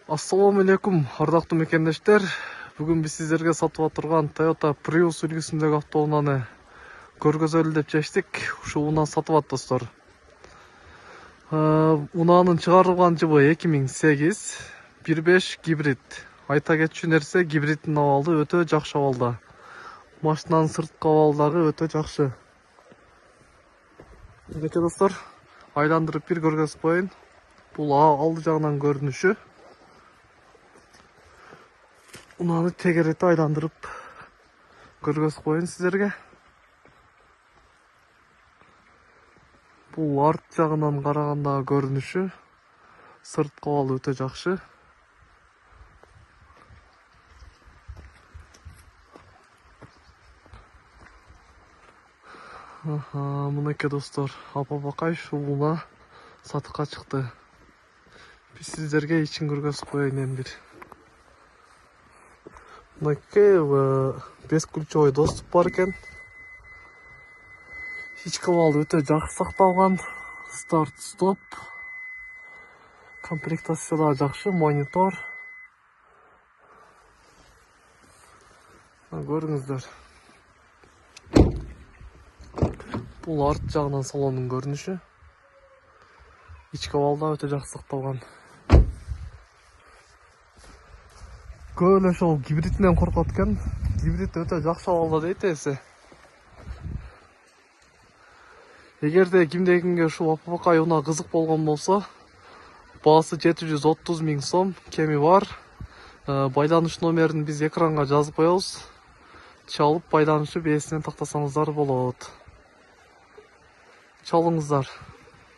Assalamu алейкум, ардактуу мекендештер. Бүгүн биз сиздерге сатып отурган Toyota Prius үлгүсүндөгү автоунааны көргөзөлү деп чечтик. Ушул унааны сатып ат достор. Унаанын чыгарылган жылы 2008, 1.5 гибрид. Айта кетчү нерсе, гибриддин абалы өтө жакшы абалда. Машинанын сырткы абалы дагы өтө жакшы. Мынакей достор, айландырып бир көргөзүп коеюн. Бул алды жагынан көрүнүшү. Унааны тегерети айландырып көргөзүп коеюн сиздерге. Бул арт жагынан карагандагы көрүнүшү. Сырткы абалы өтө жакшы. Мынакей достор, апа-бакай ушул унаа сатыкка чыкты. Биз сиздерге ичин көргөзүп коеюн эми бир. Мынакей 5 ключевой доступ бар экен. Ички абалы өтө жакшы сакталган. Старт, стоп. Комплектация да жакшы, монитор. Көрүңүздөр. Бул арт жагынан салондун көрүнүшү. Ички абалы да өтө жакшы сакталган. Көп эле ошол гибридинен коркот экен. Гибрид өтө жакшы абалда дейт эси. Эгерде кимде-кимге ушул апа-бакай унаа кызык болгон болсо, баасы 730 000 сом, кеми бар. Байланыш номерин биз экранга жазып коебуз. Чалып байланышып ээсинен тактасаңыздар болот. Чалыңыздар.